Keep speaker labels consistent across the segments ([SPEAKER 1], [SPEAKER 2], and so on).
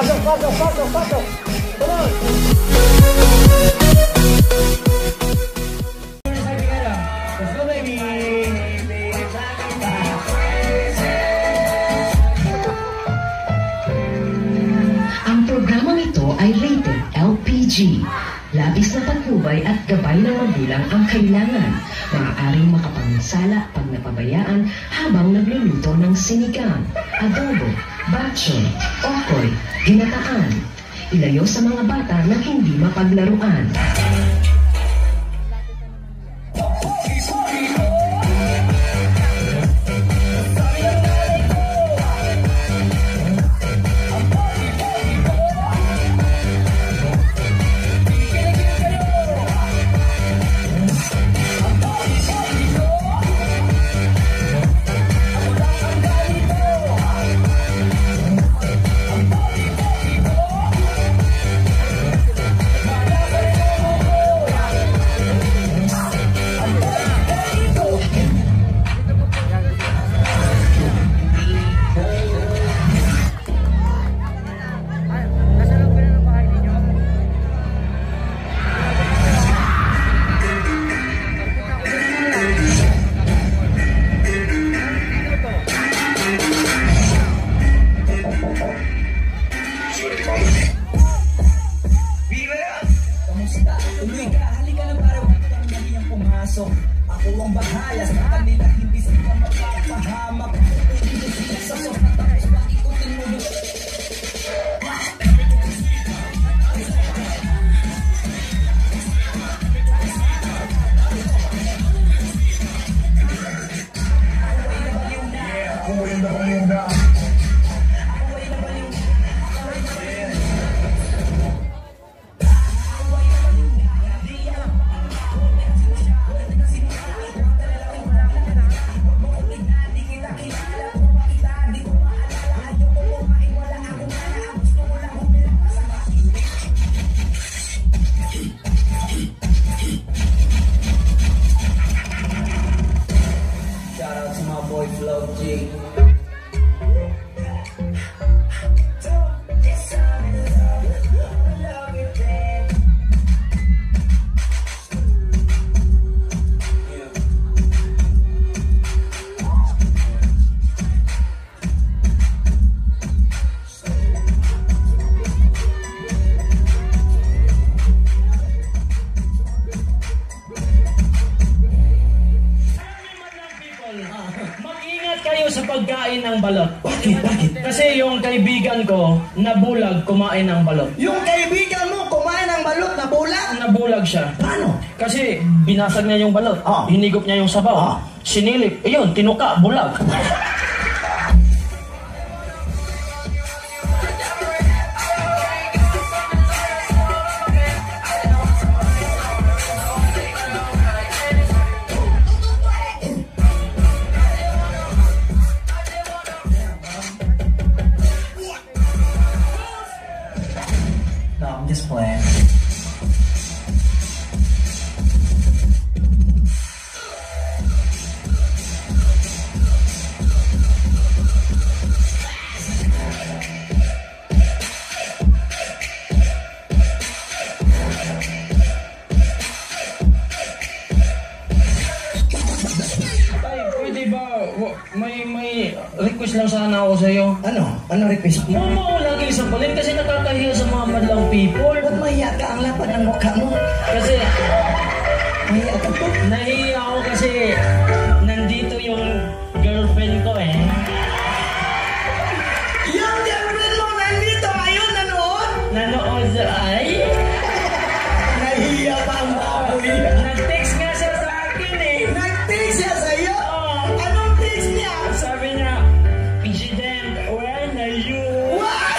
[SPEAKER 1] Pasok, pasok, pasok, pasok. Tuloy.
[SPEAKER 2] Ang programang ito ay rated LPG. Labis na patnubay at gabay ng magulang ang kailangan. Maaaring makapansala pag napabayaan habang nagluluto ng sinigang, adobo, batchoy, okoy, ginataan. Ilayo sa mga bata na hindi mapaglaruan.
[SPEAKER 3] Ako ang bahala sa kanila, hindi sila makapahamak. Sa sobrang tapos ba ikutin mo doon?
[SPEAKER 4] Mag-ingat kayo sa pagkain ng balot.
[SPEAKER 3] Bakit? Bakit?
[SPEAKER 4] Kasi yung kaibigan ko, nabulag kumain ng balot.
[SPEAKER 3] Yung kaibigan mo kumain ng balot na bulag?
[SPEAKER 4] Nabulag siya.
[SPEAKER 3] Paano?
[SPEAKER 4] Kasi binasag niya yung balot.
[SPEAKER 3] Ah.
[SPEAKER 4] Hinigop niya yung sabaw. Sinilip. Ayun, tinuka, bulag.
[SPEAKER 3] No, I'm just playing.
[SPEAKER 4] Ay, pwede ba, may request lang sana ako sa'yo.
[SPEAKER 3] Ano? Ano request mo?
[SPEAKER 4] Huwag mo lagi sa balin kasi nakakahiya sa mga madlang people.
[SPEAKER 3] Ba't mahiya ka? Ang lapad ng mukha mo.
[SPEAKER 4] Kasi
[SPEAKER 3] Mahiya ka po.
[SPEAKER 4] nahiya ako kasi nandito yung girlfriend ko eh.
[SPEAKER 3] Yung girlfriend mo nandito ngayon, nanood?
[SPEAKER 4] Nanood sa ay.
[SPEAKER 3] Nahiya pa ang baboy.
[SPEAKER 4] Nag-text nga siya sa akin eh.
[SPEAKER 3] Nag-text siya sa'yo?
[SPEAKER 4] Oo.
[SPEAKER 3] Anong text niya?
[SPEAKER 4] Sabi niya, President, where are you?
[SPEAKER 3] What?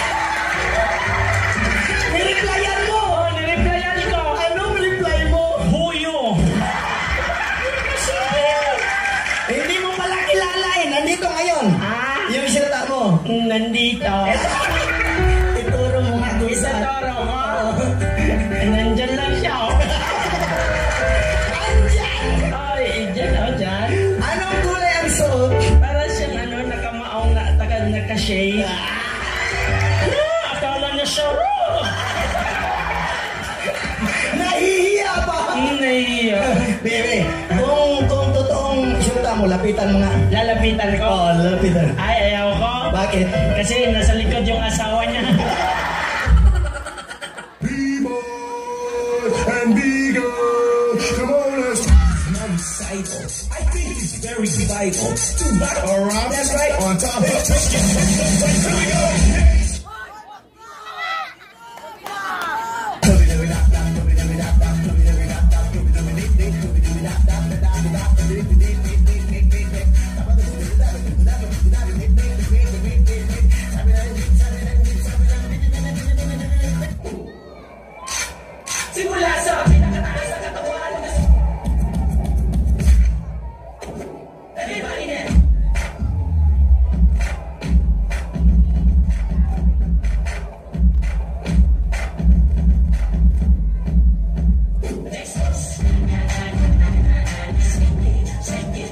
[SPEAKER 3] Nireplyan mo?
[SPEAKER 4] Oh, nireplyan ko.
[SPEAKER 3] Anong reply mo?
[SPEAKER 4] Huyo.
[SPEAKER 3] Hindi mo pala kilala eh. Nandito ngayon.
[SPEAKER 4] Ah?
[SPEAKER 3] Yung sirta mo.
[SPEAKER 4] Nandito.
[SPEAKER 3] Ituro mo nga doon
[SPEAKER 4] Isa
[SPEAKER 3] sa...
[SPEAKER 4] toro mo. Nandyan lang siya. Oh.
[SPEAKER 3] Andyan!
[SPEAKER 4] Ay, dyan o, dyan.
[SPEAKER 3] Anong kulay ang suot?
[SPEAKER 4] Para siyang nakamaong na, naka-shade. Akala niya
[SPEAKER 3] Nahihiya ba?
[SPEAKER 4] Nahihiya.
[SPEAKER 3] Bebe, kung totoong syuta mo, lapitan mo nga.
[SPEAKER 4] Lalapitan ko.
[SPEAKER 3] Oo, lalapitan.
[SPEAKER 4] Ay, ayaw ko.
[SPEAKER 3] Bakit?
[SPEAKER 4] Kasi nasa likod yung asawa niya.
[SPEAKER 5] And be good. Come on, let's
[SPEAKER 3] Non-cycle. I think it is very vital to battle.
[SPEAKER 5] all right.
[SPEAKER 3] That's right.
[SPEAKER 5] On top of it. Here we go.
[SPEAKER 3] Simula sa pinakataas na katawan. Everybody now.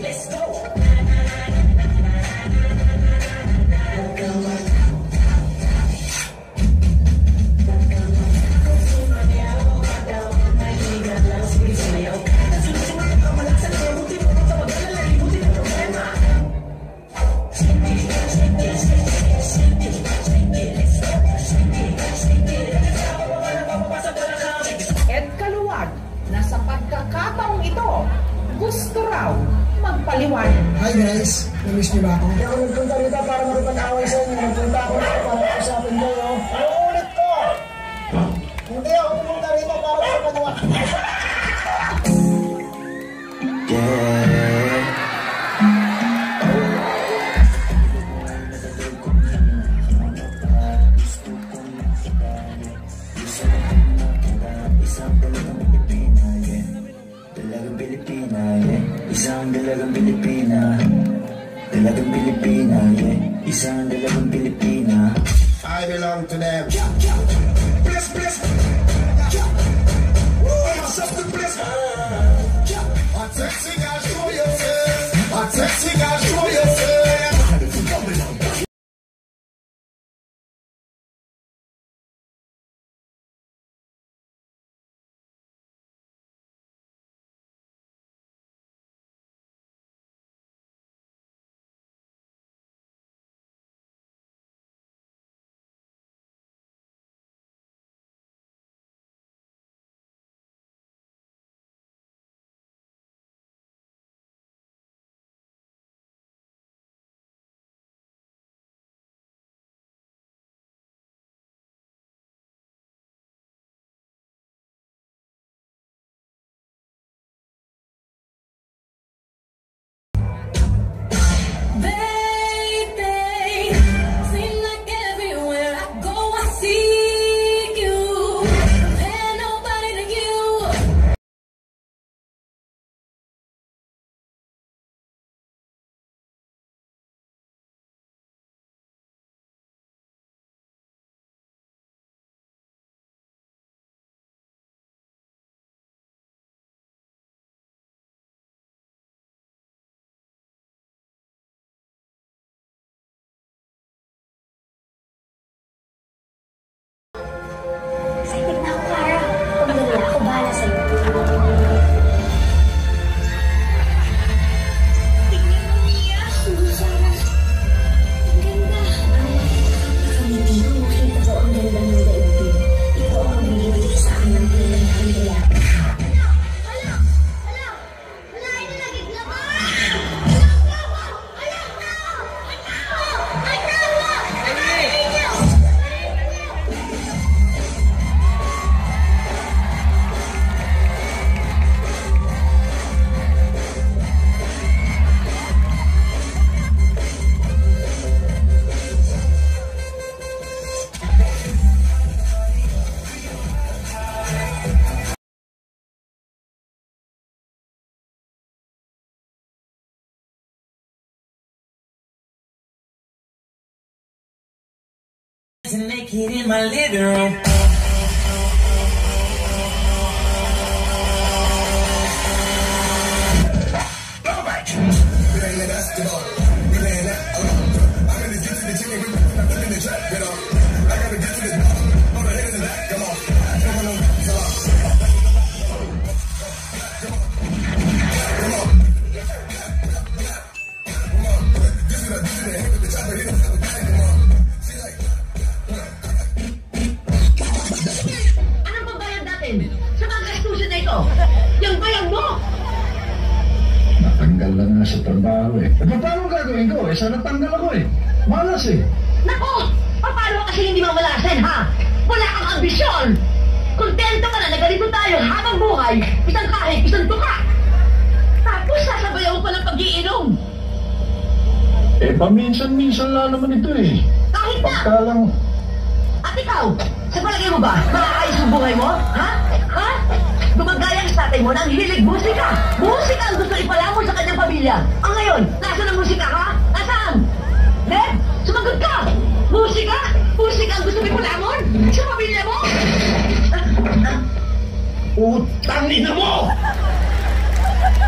[SPEAKER 3] Let's go.
[SPEAKER 6] Ed Kaluwag na sa pagkakataong ito, gusto raw magpaliwanag.
[SPEAKER 1] Hi guys, namiss niyo ba ako? Hindi ako nagpunta rito para makipag-away sa inyo. Nagpunta ako rito para usapin kayo. Uulit ko! Hindi ako pumunta rito para makipag-away.
[SPEAKER 7] Isang dalagang Pilipina, dalagang Pilipina, yeah. Isang dalagang Pilipina.
[SPEAKER 5] I belong to them.
[SPEAKER 3] Bless, bless. Woo, something bless.
[SPEAKER 5] A sexy girl, show yourself. A sexy girl, show yourself.
[SPEAKER 3] Naked in my living room.
[SPEAKER 8] ang bayag mo!
[SPEAKER 9] Natanggal na nga sa trabaho eh. Paano gagawin ko? Sana natanggal ako eh. Malas eh.
[SPEAKER 8] Nako! Paano kasi hindi mamalasin, ha? Wala kang ambisyon! Kontento ka na na ganito tayo habang buhay, isang kahit, isang tuka! Tapos sasabayaw pa ng pag-iinom!
[SPEAKER 9] Paminsan-minsan lang naman ito eh.
[SPEAKER 8] Kahit na!
[SPEAKER 9] Pagka lang...
[SPEAKER 8] At ikaw, sa palagay mo ba, makakayos ang buhay mo? Ha? Ha? Gumagaya ang tatay mo ng hilig musika! Musika ang gusto ipalamon sa kanyang pamilya! Ang ngayon, nasaan ang musika, ha? Nasaan? Ned, sumagot ka! Musika? Musika ang gusto ipalamon? Sa pamilya mo?
[SPEAKER 9] Utang ina mo!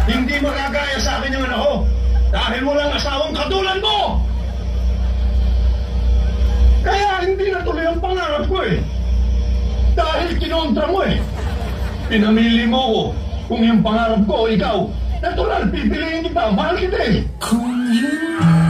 [SPEAKER 9] Hindi magagaya sa akin yung anak ko dahil walang asawang katulad mo! Kaya hindi natuloy ang pangarap ko eh. Dahil kinontra mo eh. Pinamili mo ko kung yung pangarap ko o ikaw. Natural, pipiliin kita. Mahal kita eh.
[SPEAKER 7] Kung yun